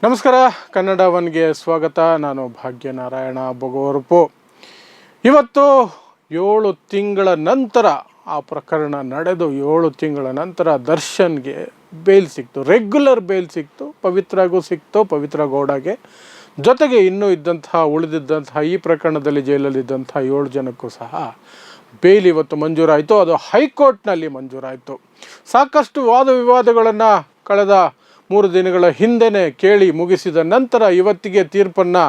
ನಮಸ್ಕಾರ, ಕನ್ನಡ ಒನ್ಗೆ ಸ್ವಾಗತ. ನಾನು ಭಾಗ್ಯನಾರಾಯಣ ಬೊಗೋರ್ಪು. ಇವತ್ತು 7 ತಿಂಗಳ ನಂತರ ಆ ಪ್ರಕರಣ ನಡೆದು 7 ತಿಂಗಳ ನಂತರ ದರ್ಶನ್ಗೆ ಬೇಲ್ ಸಿಕ್ತು, ರೆಗ್ಯುಲರ್ ಬೇಲ್ ಸಿಕ್ತು. ಪವಿತ್ರಗೂ ಸಿಕ್ತು, ಪವಿತ್ರ ಗೌಡಗೆ. ಜೊತೆಗೆ ಇನ್ನೂ ಉಳಿದಿದ್ದಂತಹ ಈ ಪ್ರಕರಣದಲ್ಲಿ ಜೈಲಲ್ಲಿದ್ದಂಥ 7 ಜನಕ್ಕೂ ಸಹ ಬೇಲ್ ಇವತ್ತು ಮಂಜೂರಾಯಿತು. ಅದು ಹೈಕೋರ್ಟ್ನಲ್ಲಿ ಮಂಜೂರಾಯಿತು. ಸಾಕಷ್ಟು ವಾದ ವಿವಾದಗಳನ್ನು ಕಳೆದ 3 ದಿನಗಳ ಹಿಂದೆಯೇ ಕೇಳಿ ಮುಗಿಸಿದ ನಂತರ ಇವತ್ತಿಗೆ ತೀರ್ಪನ್ನು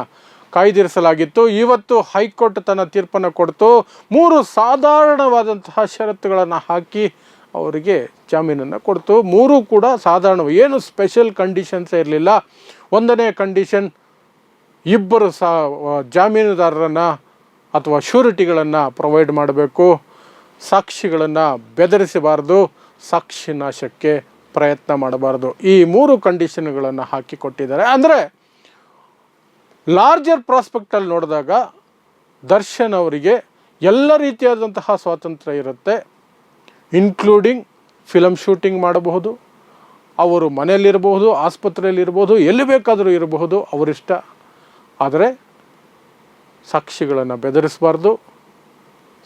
ಕಾಯ್ದಿರಿಸಲಾಗಿತ್ತು. ಇವತ್ತು ಹೈಕೋರ್ಟ್ ತನ್ನ ತೀರ್ಪನ್ನು ಕೊಡ್ತು. 3 ಸಾಧಾರಣವಾದಂತಹ ಷರತ್ತುಗಳನ್ನು ಹಾಕಿ ಅವರಿಗೆ ಜಾಮೀನನ್ನು ಕೊಡ್ತು. 3 ಕೂಡ ಸಾಧಾರಣ, ಏನು ಸ್ಪೆಷಲ್ ಕಂಡೀಷನ್ಸೇ ಇರಲಿಲ್ಲ. 1ನೇ ಕಂಡೀಷನ್, ಇಬ್ಬರು ಜಾಮೀನುದಾರರನ್ನು ಅಥವಾ ಶ್ಯೂರಿಟಿಗಳನ್ನು ಪ್ರೊವೈಡ್ ಮಾಡಬೇಕು, ಸಾಕ್ಷಿಗಳನ್ನು ಬೆದರಿಸಬಾರ್ದು, ಸಾಕ್ಷಿ ನಾಶಕ್ಕೆ ಪ್ರಯತ್ನ ಮಾಡಬಾರ್ದು. ಈ 3 ಕಂಡೀಷನ್ಗಳನ್ನು ಹಾಕಿ ಕೊಟ್ಟಿದ್ದಾರೆ. ಅಂದರೆ ಲಾರ್ಜರ್ ಪ್ರಾಸ್ಪೆಕ್ಟಲ್ಲಿ ನೋಡಿದಾಗ ದರ್ಶನ್ ಅವರಿಗೆ ಎಲ್ಲ ರೀತಿಯಾದಂತಹ ಸ್ವಾತಂತ್ರ್ಯ ಇರುತ್ತೆ. ಇನ್ಕ್ಲೂಡಿಂಗ್ ಫಿಲಮ್ ಶೂಟಿಂಗ್ ಮಾಡಬಹುದು, ಅವರು ಮನೆಯಲ್ಲಿರಬಹುದು, ಆಸ್ಪತ್ರೆಯಲ್ಲಿರ್ಬೋದು, ಎಲ್ಲಿ ಬೇಕಾದರೂ ಇರಬಹುದು, ಅವರಿಷ್ಟ. ಆದರೆ ಸಾಕ್ಷಿಗಳನ್ನು ಬೆದರಿಸಬಾರ್ದು,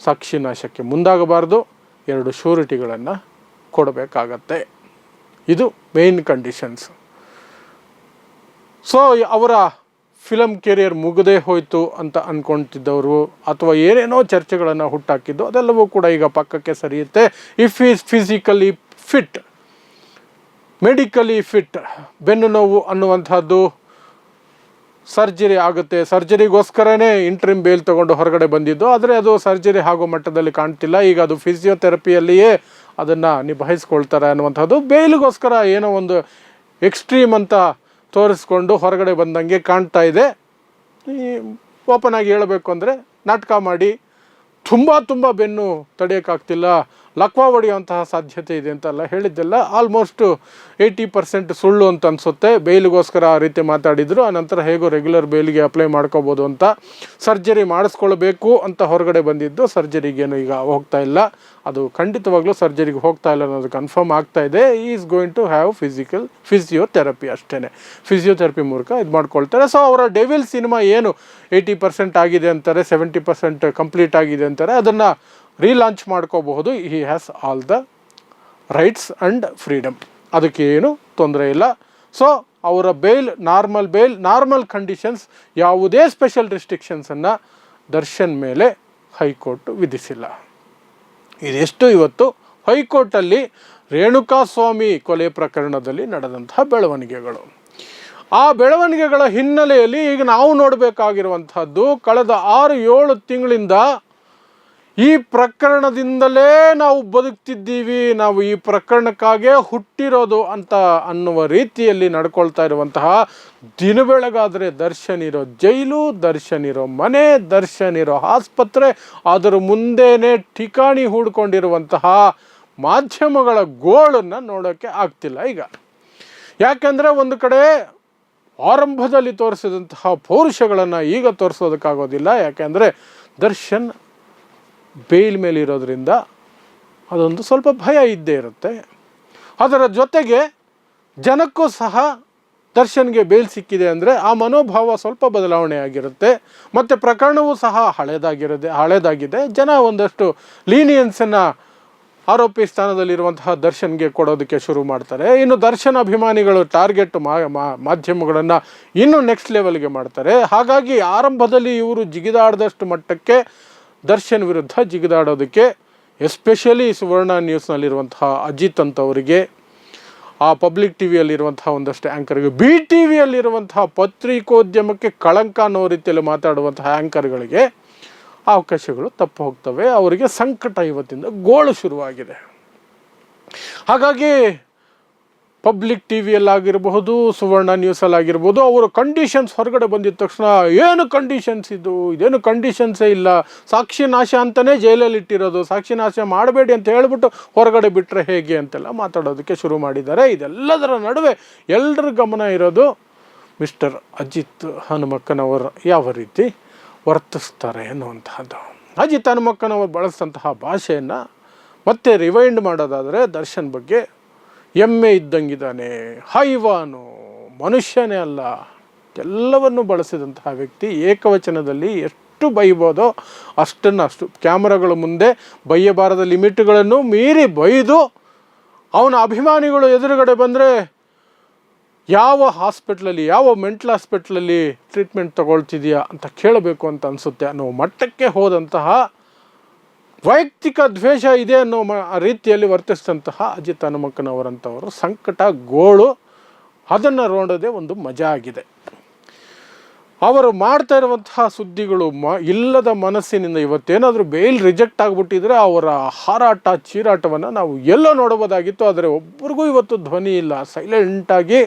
ಸಾಕ್ಷಿ ನಾಶಕ್ಕೆ ಮುಂದಾಗಬಾರ್ದು, 2 ಶ್ಯೂರಿಟಿಗಳನ್ನು ಕೊಡಬೇಕಾಗತ್ತೆ. ಇದು ಮೇನ್ ಕಂಡೀಷನ್ಸ್. ಸೊ ಅವರ ಫಿಲಮ್ ಕೆರಿಯರ್ ಮುಗದೇ ಹೋಯಿತು ಅಂತ ಅಂದ್ಕೊಳ್ತಿದ್ದವರು ಅಥವಾ ಏನೇನೋ ಚರ್ಚೆಗಳನ್ನು ಹುಟ್ಟಾಕಿದ್ದು ಅದೆಲ್ಲವೂ ಕೂಡ ಈಗ ಪಕ್ಕಕ್ಕೆ ಸರಿಯುತ್ತೆ. If is physically fit, medically fit, ಬೆನ್ನು ನೋವು ಅನ್ನುವಂಥದ್ದು ಸರ್ಜರಿ ಆಗುತ್ತೆ, ಸರ್ಜರಿಗೋಸ್ಕರನೇ ಇಂಟ್ರಿಮ್ ಬೇಲ್ ತೊಗೊಂಡು ಹೊರಗಡೆ ಬಂದಿದ್ದು. ಆದರೆ ಅದು ಸರ್ಜರಿ ಆಗೋ ಮಟ್ಟದಲ್ಲಿ ಕಾಣ್ತಿಲ್ಲ. ಈಗ ಅದು ಫಿಸಿಯೋಥೆರಪಿಯಲ್ಲಿಯೇ ಅದನ್ನು ನಿಭಾಯಿಸ್ಕೊಳ್ತಾರೆ ಅನ್ನುವಂಥದ್ದು. ಬೇಲಿಗೋಸ್ಕರ ಏನೋ ಒಂದು ಎಕ್ಸ್ಟ್ರೀಮ್ ಅಂತ ತೋರಿಸ್ಕೊಂಡು ಹೊರಗಡೆ ಬಂದಂಗೆ ಕಾಣ್ತಾ ಇದೆ. ಓಪನ್ ಆಗಿ ಹೇಳಬೇಕು ಅಂದರೆ ನಾಟಕ ಮಾಡಿ ತುಂಬ ಬೆನ್ನು ತಡೆಯೋಕ್ಕಾಗ್ತಿಲ್ಲ, ಲಕ್ವಾ ಹೊಡೆಯುವಂತಹ ಸಾಧ್ಯತೆ ಇದೆ ಅಂತೆಲ್ಲ ಹೇಳಿದ್ದೆಲ್ಲ ಆಲ್ಮೋಸ್ಟ್ 80% ಸುಳ್ಳು ಅಂತ ಅನಿಸುತ್ತೆ. ಬೇಲಿಗೋಸ್ಕರ ಆ ರೀತಿ ಮಾತಾಡಿದರು. ಆನಂತರ ಹೇಗೋ ರೆಗ್ಯುಲರ್ ಬೇಲಿಗೆ ಅಪ್ಲೈ ಮಾಡ್ಕೋಬೋದು ಅಂತ ಸರ್ಜರಿ ಮಾಡಿಸ್ಕೊಳ್ಬೇಕು ಅಂತ ಹೊರಗಡೆ ಬಂದಿದ್ದು. ಸರ್ಜರಿಗೇನು ಈಗ ಹೋಗ್ತಾ ಇಲ್ಲ, ಅದು ಖಂಡಿತವಾಗ್ಲೂ ಸರ್ಜರಿಗೆ ಹೋಗ್ತಾ ಇಲ್ಲ ಅನ್ನೋದು ಕನ್ಫರ್ಮ್ ಆಗ್ತಾ ಇದೆ. Is going to have physiotherapy ಅಷ್ಟೇ. ಫಿಸಿಯೋಥೆರಪಿ ಮೂಲಕ ಇದು ಮಾಡ್ಕೊಳ್ತಾರೆ. ಸೊ ಅವರ ಡೆವಿಲ್ ಸಿನಿಮಾ ಏನು 80% ಆಗಿದೆ ಅಂತಾರೆ, 70% ಕಂಪ್ಲೀಟ್ ಆಗಿದೆ ಅಂತಾರೆ, ಅದನ್ನು ರೀಲಾಂಚ್ ಮಾಡ್ಕೋಬಹುದು. He has all the rights and freedom, ಅದಕ್ಕೇನು ತೊಂದರೆ ಇಲ್ಲ. ಸೊ ಅವರ ಬೇಲ್, ನಾರ್ಮಲ್ ಕಂಡೀಷನ್ಸ್, ಯಾವುದೇ ಸ್ಪೆಷಲ್ ರಿಸ್ಟ್ರಿಕ್ಷನ್ಸನ್ನು ದರ್ಶನ್ ಮೇಲೆ ಹೈಕೋರ್ಟ್ ವಿಧಿಸಿಲ್ಲ. ಇದೆಷ್ಟು ಇವತ್ತು ಹೈಕೋರ್ಟಲ್ಲಿ ರೇಣುಕಾಸ್ವಾಮಿ ಕೊಲೆ ಪ್ರಕರಣದಲ್ಲಿ ನಡೆದಂತಹ ಬೆಳವಣಿಗೆಗಳು. ಆ ಬೆಳವಣಿಗೆಗಳ ಹಿನ್ನೆಲೆಯಲ್ಲಿ ಈಗ ನಾವು ನೋಡಬೇಕಾಗಿರುವಂಥದ್ದು, ಕಳೆದ 6-7 ತಿಂಗಳಿಂದ ಈ ಪ್ರಕರಣದಿಂದಲೇ ನಾವು ಬದುಕ್ತಿದ್ದೀವಿ, ನಾವು ಈ ಪ್ರಕರಣಕ್ಕಾಗೇ ಹುಟ್ಟಿರೋದು ಅಂತ ಅನ್ನುವ ರೀತಿಯಲ್ಲಿ ನಡ್ಕೊಳ್ತಾ ಇರುವಂತಹ, ದಿನ ಬೆಳಗಾದರೆ ದರ್ಶನ್ ಇರೋ ಜೈಲು, ದರ್ಶನ್ ಇರೋ ಮನೆ, ದರ್ಶನ್ ಇರೋ ಆಸ್ಪತ್ರೆ, ಅದರ ಮುಂದೆನೇ ಠಿಕಾಣಿ ಹೂಡ್ಕೊಂಡಿರುವಂತಹ ಮಾಧ್ಯಮಗಳ ಗೋಳನ್ನು ನೋಡೋಕ್ಕೆ ಆಗ್ತಿಲ್ಲ ಈಗ. ಯಾಕೆಂದರೆ ಒಂದು ಕಡೆ ಆರಂಭದಲ್ಲಿ ತೋರಿಸಿದಂತಹ ಪೌರುಷಗಳನ್ನು ಈಗ ತೋರಿಸೋದಕ್ಕಾಗೋದಿಲ್ಲ. ಯಾಕೆಂದರೆ ದರ್ಶನ್ ಬೇಲ್ ಮೇಲೆ ಇರೋದ್ರಿಂದ ಅದೊಂದು ಸ್ವಲ್ಪ ಭಯ ಇದ್ದೇ ಇರುತ್ತೆ. ಅದರ ಜೊತೆಗೆ ಜನಕ್ಕೂ ಸಹ ದರ್ಶನ್ಗೆ ಬೇಲ್ ಸಿಕ್ಕಿದೆ ಅಂದರೆ ಆ ಮನೋಭಾವ ಸ್ವಲ್ಪ ಬದಲಾವಣೆ ಆಗಿರುತ್ತೆ. ಮತ್ತು ಪ್ರಕರಣವೂ ಸಹ ಹಳೆದಾಗಿದೆ. ಜನ ಒಂದಷ್ಟು ಲೀನಿಯನ್ಸನ್ನು ಆರೋಪಿ ಸ್ಥಾನದಲ್ಲಿರುವಂತಹ ದರ್ಶನ್ಗೆ ಕೊಡೋದಕ್ಕೆ ಶುರು ಮಾಡ್ತಾರೆ. ಇನ್ನು ದರ್ಶನ್ ಅಭಿಮಾನಿಗಳು ಟಾರ್ಗೆಟ್ ಮಾಧ್ಯಮಗಳನ್ನು ಇನ್ನೂ ನೆಕ್ಸ್ಟ್ ಲೆವೆಲ್ಗೆ ಮಾಡ್ತಾರೆ. ಹಾಗಾಗಿ ಆರಂಭದಲ್ಲಿ ಇವರು ಜಿಗಿದಾಡದಷ್ಟು ಮಟ್ಟಕ್ಕೆ ದರ್ಶನ್ ವಿರುದ್ಧ ಜಿಗಿದಾಡೋದಕ್ಕೆ, ಎಸ್ಪೆಷಲಿ ಸುವರ್ಣ ನ್ಯೂಸ್ನಲ್ಲಿರುವಂತಹ ಅಜಿತ್ ಅಂತವರಿಗೆ, ಆ ಪಬ್ಲಿಕ್ ಟಿವಿಯಲ್ಲಿರುವಂತಹ ಒಂದಷ್ಟು ಆ್ಯಂಕರ್ಗೆ, BTV ಯಲ್ಲಿರುವಂತಹ ಪತ್ರಿಕೋದ್ಯಮಕ್ಕೆ ಕಳಂಕ ಅನ್ನೋ ರೀತಿಯಲ್ಲಿ ಮಾತಾಡುವಂತಹ ಆ್ಯಂಕರ್ಗಳಿಗೆ ಅವಕಾಶಗಳು ತಪ್ಪು ಹೋಗ್ತವೆ. ಅವರಿಗೆ ಸಂಕಟ ಇವತ್ತಿಂದ ಗೋಳು ಶುರುವಾಗಿದೆ. ಹಾಗಾಗಿ ಪಬ್ಲಿಕ್ ಟಿವಿಯಲ್ಲಾಗಿರಬಹುದು, ಸುವರ್ಣ ನ್ಯೂಸಲ್ಲಾಗಿರ್ಬೋದು, ಅವರು ಕಂಡೀಷನ್ಸ್ ಹೊರಗಡೆ ಬಂದಿದ್ದ ತಕ್ಷಣ ಏನು ಕಂಡೀಷನ್ಸ್ ಇದೇನು ಕಂಡೀಷನ್ಸೇ ಇಲ್ಲ, ಸಾಕ್ಷಿ ನಾಶ ಅಂತಲೇ ಜೈಲಲ್ಲಿ ಇಟ್ಟಿರೋದು, ಸಾಕ್ಷಿ ನಾಶ ಮಾಡಬೇಡಿ ಅಂತ ಹೇಳ್ಬಿಟ್ಟು ಹೊರಗಡೆ ಬಿಟ್ಟರೆ ಹೇಗೆ ಅಂತೆಲ್ಲ ಮಾತಾಡೋದಕ್ಕೆ ಶುರು ಮಾಡಿದ್ದಾರೆ. ಇದೆಲ್ಲದರ ನಡುವೆ ಎಲ್ಲರ ಗಮನ ಇರೋದು ಮಿಸ್ಟರ್ ಅಜಿತ್ ಹನುಮಕ್ಕನವರು ಯಾವ ರೀತಿ ವರ್ತಿಸ್ತಾರೆ ಅನ್ನುವಂತಹದ್ದು. ಅಜಿತ್ ಹನುಮಕ್ಕನವರು ಬಳಸಿದಂತಹ ಭಾಷೆಯನ್ನು ಮತ್ತೆ ರಿವೈಂಡ್ ಮಾಡೋದಾದರೆ ದರ್ಶನ್ ಬಗ್ಗೆ ಎಮ್ಮೆ ಇದ್ದಂಗಿದ್ದಾನೆ, ಹೈವಾನು, ಮನುಷ್ಯನೇ ಅಲ್ಲ, ಎಲ್ಲವನ್ನು ಬಳಸಿದಂತಹ ವ್ಯಕ್ತಿ. ಏಕವಚನದಲ್ಲಿ ಎಷ್ಟು ಬೈಬೋದೋ ಅಷ್ಟು ಕ್ಯಾಮರಾಗಳ ಮುಂದೆ ಬೈಯಬಾರದ ಲಿಮಿಟ್ಗಳನ್ನು ಮೀರಿ ಬೈದು ಅವನ ಅಭಿಮಾನಿಗಳು ಎದುರುಗಡೆ ಬಂದರೆ ಯಾವ ಹಾಸ್ಪಿಟ್ಲಲ್ಲಿ, ಯಾವ ಮೆಂಟಲ್ ಹಾಸ್ಪಿಟ್ಲಲ್ಲಿ ಟ್ರೀಟ್ಮೆಂಟ್ ತಗೊಳ್ತಿದೆಯಾ ಅಂತ ಕೇಳಬೇಕು ಅಂತ ಅನಿಸುತ್ತೆ ಅನ್ನೋ ಮಟ್ಟಕ್ಕೆ ಹೋದಂತಹ ವೈಯಕ್ತಿಕ ದ್ವೇಷ ಇದೆ ಅನ್ನೋ ರೀತಿಯಲ್ಲಿ ವರ್ತಿಸಿದಂತಹ ಅಜಿತ್ ಹನುಮಕ್ಕನವರಂಥವರು ಸಂಕಟ, ಗೋಳು, ಅದನ್ನು ನೋಡೋದೇ ಒಂದು ಮಜಾ ಆಗಿದೆ. ಅವರು ಮಾಡ್ತಾ ಇರುವಂತಹ ಸುದ್ದಿಗಳು ಇಲ್ಲದ ಮನಸ್ಸಿನಿಂದ ಇವತ್ತೇನಾದರೂ ಬೇಲ್ ರಿಜೆಕ್ಟ್ ಆಗಿಬಿಟ್ಟಿದ್ರೆ ಅವರ ಹಾರಾಟ ಚೀರಾಟವನ್ನು ನಾವು ಎಲ್ಲೋ ನೋಡಬಹುದಾಗಿತ್ತು. ಆದರೆ ಒಬ್ರಿಗೂ ಇವತ್ತು ಧ್ವನಿ ಇಲ್ಲ, ಸೈಲೆಂಟಾಗಿ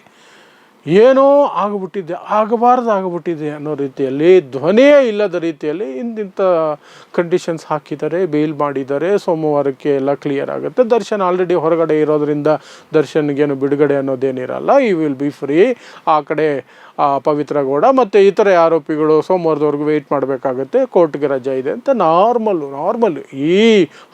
ಏನೋ ಆಗಿಬಿಟ್ಟಿದೆ, ಆಗಬಾರ್ದಾಗ್ಬಿಟ್ಟಿದೆ ಅನ್ನೋ ರೀತಿಯಲ್ಲಿ, ಧ್ವನಿಯೇ ಇಲ್ಲದ ರೀತಿಯಲ್ಲಿ ಇಂತಿಂಥ ಕಂಡೀಷನ್ಸ್ ಹಾಕಿದ್ದಾರೆ, ಬೇಲ್ ಮಾಡಿದ್ದಾರೆ. ಸೋಮವಾರಕ್ಕೆ ಎಲ್ಲ ಕ್ಲಿಯರ್ ಆಗುತ್ತೆ. ದರ್ಶನ್ ಆಲ್ರೆಡಿ ಹೊರಗಡೆ ಇರೋದ್ರಿಂದ ದರ್ಶನ್ಗೇನು ಬಿಡುಗಡೆ ಅನ್ನೋದೇನಿರಲ್ಲ. ಈ ವಿಲ್ ಬಿ ಫ್ರೀ. ಆ ಕಡೆ ಪವಿತ್ರ ಗೌಡ ಮತ್ತು ಇತರೆ ಆರೋಪಿಗಳು ಸೋಮವಾರದವರೆಗೂ ವೆಯ್ಟ್ ಮಾಡಬೇಕಾಗುತ್ತೆ. ಕೋರ್ಟ್ಗೆ ರಜೆ ಇದೆ ಅಂತ ನಾರ್ಮಲ್ಲು ಈ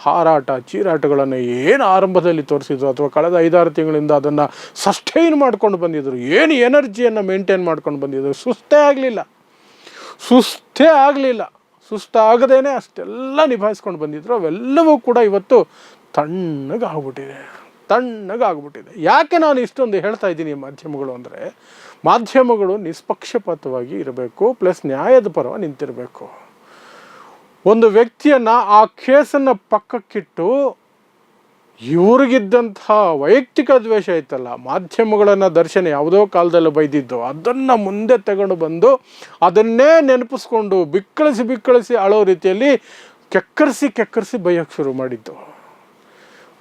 ಹಾರಾಟ ಚೀರಾಟಗಳನ್ನು ಏನು ಆರಂಭದಲ್ಲಿ ತೋರಿಸಿದ್ರು ಅಥವಾ ಕಳೆದ 5-6 ತಿಂಗಳಿಂದ ಅದನ್ನು ಸಸ್ಟೈನ್ ಮಾಡ್ಕೊಂಡು ಬಂದಿದ್ರು, ಏನು ಎನರ್ಜಿಯನ್ನು ಮೇಂಟೈನ್ ಮಾಡ್ಕೊಂಡು ಬಂದಿದ್ರು, ಸುಸ್ತೇ ಆಗಲಿಲ್ಲ. ಸುಸ್ತಾಗದೇ ಅಷ್ಟೆಲ್ಲ ನಿಭಾಯಿಸ್ಕೊಂಡು ಬಂದಿದ್ರು. ಅವೆಲ್ಲವೂ ಕೂಡ ಇವತ್ತು ತಣ್ಣಗಾಗ್ಬಿಟ್ಟಿದೆ. ಯಾಕೆ ನಾನು ಇಷ್ಟೊಂದು ಹೇಳ್ತಾ ಇದ್ದೀನಿ ಮಾಧ್ಯಮಗಳು ಅಂದರೆ, ಮಾಧ್ಯಮಗಳು ನಿಷ್ಪಕ್ಷಪಾತವಾಗಿ ಇರಬೇಕು, ಪ್ಲಸ್ ನ್ಯಾಯದ ಪರವಾಗಿ ನಿಂತಿರಬೇಕು. ಒಂದು ವ್ಯಕ್ತಿಯನ್ನು ಆ ಕೇಸನ್ನು ಪಕ್ಕಕ್ಕಿಟ್ಟು ಇವ್ರಿಗಿದ್ದಂಥ ವೈಯಕ್ತಿಕ ದ್ವೇಷ ಇತ್ತಲ್ಲ, ಮಾಧ್ಯಮಗಳನ್ನು ದರ್ಶನ ಯಾವುದೋ ಕಾಲದಲ್ಲಿ ಬೈದಿದ್ದು ಅದನ್ನು ಮುಂದೆ ತಗೊಂಡು ಬಂದು ಅದನ್ನೇ ನೆನಪಿಸ್ಕೊಂಡು ಬಿಕ್ಕಳಿಸಿ ಅಳೋ ರೀತಿಯಲ್ಲಿ ಕೆಕ್ಕರಿಸಿ ಬೈಯೋಕ್ಕೆ ಶುರು ಮಾಡಿದ್ದು.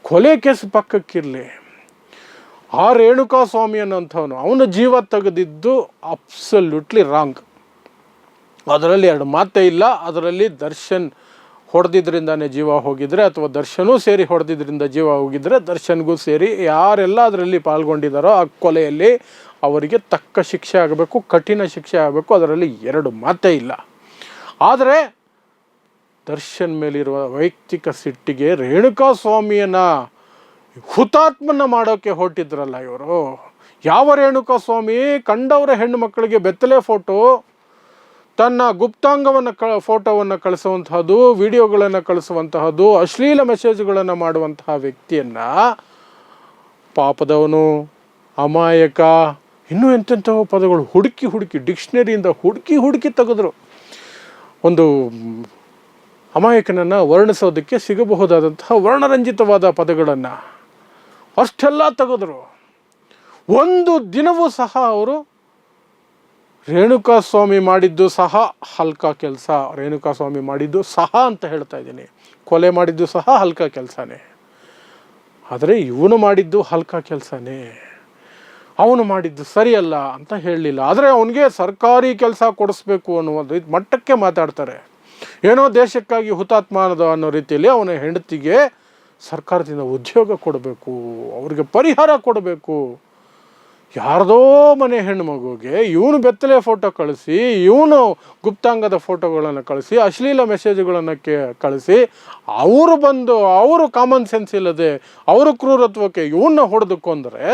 ಕೊಲೆ ಕೇಸು ಪಕ್ಕಕ್ಕಿರಲಿ, ಆ ರೇಣುಕಾಸ್ವಾಮಿ ಅನ್ನೋಂಥವನು ಅವನ ಜೀವ ತೆಗೆದಿದ್ದು ಅಬ್ಸಲ್ಯೂಟ್ಲಿ ರಾಂಗ್. ಅದರಲ್ಲಿ 2 ಮಾತೇ ಇಲ್ಲ. ಅದರಲ್ಲಿ ದರ್ಶನ್ ಹೊಡೆದಿದ್ದರಿಂದಾನೇ ಜೀವ ಹೋಗಿದ್ರೆ ಅಥವಾ ದರ್ಶನೂ ಸೇರಿ ಹೊಡೆದಿದ್ದರಿಂದ ಜೀವ ಹೋಗಿದ್ರೆ, ದರ್ಶನ್ಗೂ ಸೇರಿ ಯಾರೆಲ್ಲ ಅದರಲ್ಲಿ ಪಾಲ್ಗೊಂಡಿದ್ದಾರೋ ಆ ಕೊಲೆಯಲ್ಲಿ ಅವರಿಗೆ ತಕ್ಕ ಶಿಕ್ಷೆ ಆಗಬೇಕು, ಕಠಿಣ ಶಿಕ್ಷೆ ಆಗಬೇಕು. ಅದರಲ್ಲಿ 2 ಮಾತೇ ಇಲ್ಲ. ಆದರೆ ದರ್ಶನ್ ಮೇಲಿರುವ ವೈಯಕ್ತಿಕ ಸಿಟ್ಟಿಗೆ ರೇಣುಕಾಸ್ವಾಮಿಯನ್ನು ಹುತಾತ್ಮನ ಮಾಡೋಕ್ಕೆ ಹೊರಟಿದ್ರಲ್ಲ ಇವರು. ಯಾವ ರೇಣುಕಾಸ್ವಾಮಿ ಕಂಡವರ ಹೆಣ್ಣು ಮಕ್ಕಳಿಗೆ ಬೆತ್ತಲೆ ಫೋಟೋ, ತನ್ನ ಗುಪ್ತಾಂಗವನ್ನು ಫೋಟೋವನ್ನು ಕಳಿಸುವಂತಹದ್ದು, ವಿಡಿಯೋಗಳನ್ನು ಕಳಿಸುವಂತಹದ್ದು, ಅಶ್ಲೀಲ ಮೆಸೇಜ್ಗಳನ್ನು ಮಾಡುವಂತಹ ವ್ಯಕ್ತಿಯನ್ನು ಪಾಪದವನು, ಅಮಾಯಕ, ಇನ್ನೂ ಎಂತೆಂಥವು ಪದಗಳು ಹುಡುಕಿ ಡಿಕ್ಷನರಿಯಿಂದ ಹುಡುಕಿ ತೆಗೆದ್ರು. ಒಂದು ಅಮಾಯಕನನ್ನು ವರ್ಣಿಸೋದಕ್ಕೆ ಸಿಗಬಹುದಾದಂತಹ ವರ್ಣರಂಜಿತವಾದ ಪದಗಳನ್ನು ಅಷ್ಟೆಲ್ಲ ತೆಗೆದ್ರು. ಒಂದು ದಿನವೂ ಸಹ ಅವರು ರೇಣುಕಾಸ್ವಾಮಿ ಮಾಡಿದ್ದು ಸಹ ಹಲ್ಕ ಕೆಲಸ, ರೇಣುಕಾಸ್ವಾಮಿ ಮಾಡಿದ್ದು ಸಹ ಅಂತ ಹೇಳ್ತಾ ಇದ್ದೀನಿ, ಕೊಲೆ ಮಾಡಿದ್ದು ಸಹ ಹಲ್ಕ ಕೆಲಸನೇ. ಆದರೆ ಇವನು ಮಾಡಿದ್ದು ಹಲ್ಕ ಕೆಲಸನೇ, ಅವನು ಮಾಡಿದ್ದು ಸರಿಯಲ್ಲ ಅಂತ ಹೇಳಲಿಲ್ಲ. ಆದರೆ ಅವನಿಗೆ ಸರ್ಕಾರಿ ಕೆಲಸ ಕೊಡಿಸ್ಬೇಕು ಅನ್ನುವ ಮಟ್ಟಕ್ಕೆ ಮಾತಾಡ್ತಾರೆ. ಏನೋ ದೇಶಕ್ಕಾಗಿ ಹುತಾತ್ಮ ಅನ್ನೋ ರೀತಿಯಲ್ಲಿ ಅವನ ಹೆಂಡತಿಗೆ ಸರ್ಕಾರದಿಂದ ಉದ್ಯೋಗ ಕೊಡಬೇಕು, ಅವ್ರಿಗೆ ಪರಿಹಾರ ಕೊಡಬೇಕು. ಯಾರ್ದೋ ಮನೆ ಹೆಣ್ಣು ಮಗುಗೆ ಇವನು ಬೆತ್ತಲೆ ಫೋಟೋ ಕಳಿಸಿ, ಇವನು ಗುಪ್ತಾಂಗದ ಫೋಟೋಗಳನ್ನು ಕಳಿಸಿ, ಅಶ್ಲೀಲ ಮೆಸೇಜ್ಗಳನ್ನು ಕಳಿಸಿ, ಅವರು ಕಾಮನ್ ಸೆನ್ಸ್ ಇಲ್ಲದೆ ಅವರು ಕ್ರೂರತ್ವಕ್ಕೆ ಇವನ್ನ ಹೊಡೆದುಕೊಂಡ್ರೆ,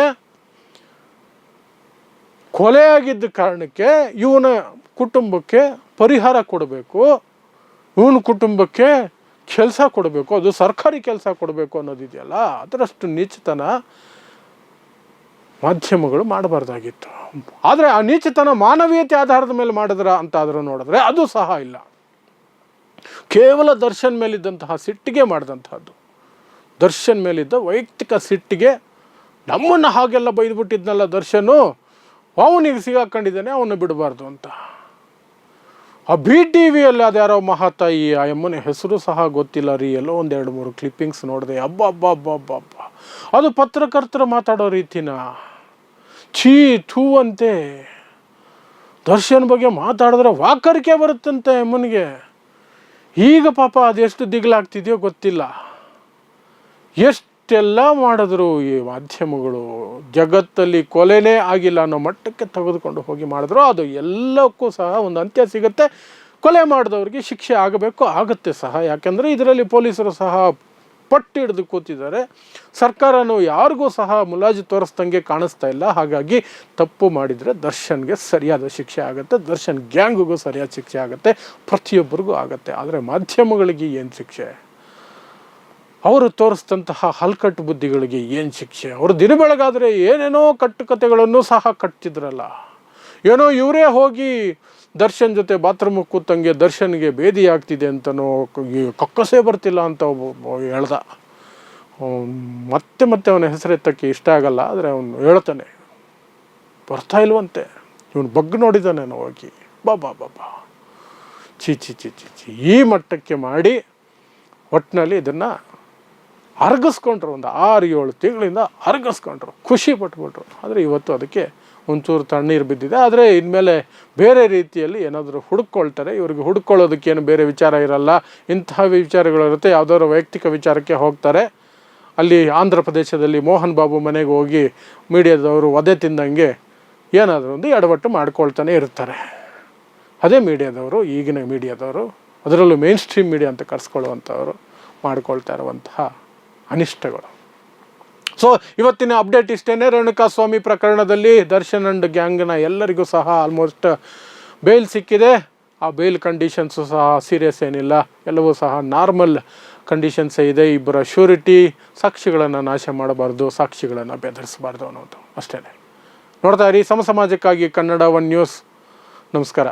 ಕೊಲೆಯಾಗಿದ್ದ ಕಾರಣಕ್ಕೆ ಇವನ ಕುಟುಂಬಕ್ಕೆ ಪರಿಹಾರ ಕೊಡಬೇಕು, ಇವನ ಕುಟುಂಬಕ್ಕೆ ಕೆಲಸ ಕೊಡಬೇಕು, ಅದು ಸರ್ಕಾರಿ ಕೆಲಸ ಕೊಡಬೇಕು ಅನ್ನೋದಿದೆಯಲ್ಲ, ಅದರಷ್ಟು ನೀಚತನ ಮಾಧ್ಯಮಗಳು ಮಾಡಬಾರ್ದಾಗಿತ್ತು. ಆದರೆ ಆ ನೀಚತನ ಮಾನವೀಯತೆ ಆಧಾರದ ಮೇಲೆ ಮಾಡಿದ್ರ ಅಂತಾದರೂ ನೋಡಿದ್ರೆ ಅದು ಸಹ ಇಲ್ಲ. ಕೇವಲ ದರ್ಶನ್ ಮೇಲಿದ್ದಂತಹ ಸಿಟ್ಟಿಗೆ ಮಾಡಿದಂತಹದ್ದು. ದರ್ಶನ್ ಮೇಲಿದ್ದ ವೈಯಕ್ತಿಕ ಸಿಟ್ಟಿಗೆ ನಮ್ಮನ್ನು ಹಾಗೆಲ್ಲ ಬೈದ್ಬಿಟ್ಟಿದ್ನಲ್ಲ ದರ್ಶನು, ಅವನಿಗೆ ಸಿಗಾಕೊಂಡಿದ್ದಾನೆ, ಅವನು ಬಿಡಬಾರ್ದು ಅಂತ. ಆ BTVಯಲ್ಲಿ ಅದ್ಯಾರೋ ಮಹಾತಾಯಿ, ಆ ಅಮ್ಮನ ಹೆಸರು ಸಹ ಗೊತ್ತಿಲ್ಲ ರೀ, ಎಲ್ಲೋ 1-2-3 ಕ್ಲಿಪ್ಪಿಂಗ್ಸ್ ನೋಡಿದೆ. ಅಬ್ಬ ಅದು ಪತ್ರಕರ್ತರು ಮಾತಾಡೋ ರೀತಿನ ಥೂ ಅಂತೆ. ದರ್ಶನ್ ಬಗ್ಗೆ ಮಾತಾಡಿದ್ರೆ ವಾಕರಿಕೆ ಬರುತ್ತಂತೆ ಅಮ್ಮನಿಗೆ. ಈಗ ಪಾಪ ಅದೆಷ್ಟು ದಿಗ್ಲಾಗ್ತಿದೆಯೋ ಗೊತ್ತಿಲ್ಲ. ಎಷ್ಟೆಲ್ಲ ಮಾಡಿದ್ರು ಈ ಮಾಧ್ಯಮಗಳು, ಜಗತ್ತಲ್ಲಿ ಕೊಲೆನೇ ಆಗಿಲ್ಲ ಅನ್ನೋ ಮಟ್ಟಕ್ಕೆ ತೆಗೆದುಕೊಂಡು ಹೋಗಿ ಮಾಡಿದ್ರು. ಅದು ಎಲ್ಲಕ್ಕೂ ಸಹ ಒಂದು ಅಂತ್ಯ ಸಿಗುತ್ತೆ. ಕೊಲೆ ಮಾಡಿದವ್ರಿಗೆ ಶಿಕ್ಷೆ ಆಗುತ್ತೆ ಸಹ. ಯಾಕೆಂದರೆ ಇದರಲ್ಲಿ ಪೊಲೀಸರು ಸಹ ಪಟ್ಟು ಹಿಡಿದು ಕೂತಿದ್ದಾರೆ. ಸರ್ಕಾರನೂ ಯಾರಿಗೂ ಸಹ ಮುಲಾಜು ತೋರಿಸ್ದಂಗೆ ಕಾಣಿಸ್ತಾ ಇಲ್ಲ. ಹಾಗಾಗಿ ತಪ್ಪು ಮಾಡಿದರೆ ದರ್ಶನ್ಗೆ ಸರಿಯಾದ ಶಿಕ್ಷೆ ಆಗುತ್ತೆ, ದರ್ಶನ್ ಗ್ಯಾಂಗಿಗೂ ಸರಿಯಾದ ಶಿಕ್ಷೆ ಆಗುತ್ತೆ, ಪ್ರತಿಯೊಬ್ಬರಿಗೂ ಆಗುತ್ತೆ. ಆದರೆ ಮಾಧ್ಯಮಗಳಿಗೆ ಏನು ಶಿಕ್ಷೆ? ಅವರು ತೋರಿಸಿದಂತಹ ಹಲ್ಕಟ್ಟು ಬುದ್ಧಿಗಳಿಗೆ ಏನು ಶಿಕ್ಷೆ? ಅವರು ದಿನ ಬೆಳಗಾದರೆ ಏನೇನೋ ಕಟ್ಟುಕತೆಗಳನ್ನು ಸಹ ಕಟ್ತಿದ್ರಲ್ಲ. ಏನೋ ಇವರೇ ಹೋಗಿ ದರ್ಶನ್ ಜೊತೆ ಬಾತ್ರೂಮಿಗೆ ಕೂತಂಗೆ ದರ್ಶನ್ಗೆ ಬೇದಿ ಆಗ್ತಿದೆ ಅಂತನೋ, ಕಕ್ಕಸೇ ಬರ್ತಿಲ್ಲ ಅಂತ ಹೇಳ್ದ. ಮತ್ತೆ ಮತ್ತೆ ಅವನ ಹೆಸರೆತ್ತಕ್ಕೆ ಇಷ್ಟ ಆಗಲ್ಲ, ಆದರೆ ಅವನು ಹೇಳ್ತಾನೆ ಬರ್ತಾ ಇಲ್ವಂತೆ. ಇವನು ಬಗ್ಗು ನೋಡಿದ್ದಾನೆ ಹೋಗಿ. ಬಾಬಾ ಬಾಬಾ ಚಿ ಚಿ ಚಿ ಚಿ ಚಿ ಈ ಮಟ್ಟಕ್ಕೆ ಮಾಡಿ ಒಟ್ಟಿನಲ್ಲಿ ಇದನ್ನು ಅರಗಿಸ್ಕೊಂಡ್ರು. ಒಂದು 6-7 ತಿಂಗಳಿಂದ ಅರಗಿಸ್ಕೊಂಡ್ರು, ಖುಷಿ ಪಟ್ಬಿಟ್ರು. ಆದರೆ ಇವತ್ತು ಅದಕ್ಕೆ ಒಂಚೂರು ತಣ್ಣೀರು ಬಿದ್ದಿದೆ. ಆದರೆ ಇನ್ಮೇಲೆ ಬೇರೆ ರೀತಿಯಲ್ಲಿ ಏನಾದರೂ ಹುಡುಕೊಳ್ತಾರೆ. ಇವ್ರಿಗೆ ಹುಡುಕೊಳ್ಳೋದಕ್ಕೇನು ಬೇರೆ ವಿಚಾರ ಇರಲ್ಲ, ಇಂತಹ ವಿಚಾರಗಳಿರುತ್ತೆ. ಯಾವುದಾದ್ರು ವೈಯಕ್ತಿಕ ವಿಚಾರಕ್ಕೆ ಹೋಗ್ತಾರೆ. ಅಲ್ಲಿ ಆಂಧ್ರ ಪ್ರದೇಶದಲ್ಲಿ ಮೋಹನ್ ಬಾಬು ಮನೆಗೆ ಹೋಗಿ ಮೀಡಿಯಾದವರು ಒದೆ ತಿಂದಂಗೆ ಏನಾದರೂ ಒಂದು ಎಡವಟ್ಟು ಮಾಡ್ಕೊಳ್ತಾನೆ ಇರ್ತಾರೆ. ಅದೇ ಮೀಡಿಯಾದವರು, ಈಗಿನ ಮೀಡಿಯಾದವರು, ಅದರಲ್ಲೂ ಮೇನ್ ಸ್ಟ್ರೀಮ್ ಮೀಡಿಯಾ ಅಂತ ಕರೆಸ್ಕೊಳ್ಳುವಂಥವರು ಮಾಡ್ಕೊಳ್ತಾ ಇರುವಂತಹ ಅನಿಷ್ಟಗಳು. ಸೊ ಇವತ್ತಿನ ಅಪ್ಡೇಟ್ ಇಷ್ಟೇ. ರೇಣುಕಾಸ್ವಾಮಿ ಪ್ರಕರಣದಲ್ಲಿ ದರ್ಶನ್ ಅಂಡ್ ಗ್ಯಾಂಗ್ನ ಎಲ್ಲರಿಗೂ ಸಹ ಆಲ್ಮೋಸ್ಟ್ ಬೇಲ್ ಸಿಕ್ಕಿದೆ. ಆ ಬೇಲ್ ಕಂಡೀಷನ್ಸು ಸಹ ಸೀರಿಯಸ್ ಏನಿಲ್ಲ, ಎಲ್ಲವೂ ಸಹ ನಾರ್ಮಲ್ ಕಂಡೀಷನ್ಸೇ ಇದೆ. ಇಬ್ಬರ ಶ್ಯೂರಿಟಿ, ಸಾಕ್ಷಿಗಳನ್ನು ನಾಶ ಮಾಡಬಾರ್ದು, ಸಾಕ್ಷಿಗಳನ್ನು ಬೆದರಿಸಬಾರ್ದು ಅನ್ನೋದು ಅಷ್ಟೇ. ನೋಡ್ತಾ ಇರಿ ಸಮ ಸಮಾಜಕ್ಕಾಗಿ ಕನ್ನಡ 1 ನ್ಯೂಸ್. ನಮಸ್ಕಾರ.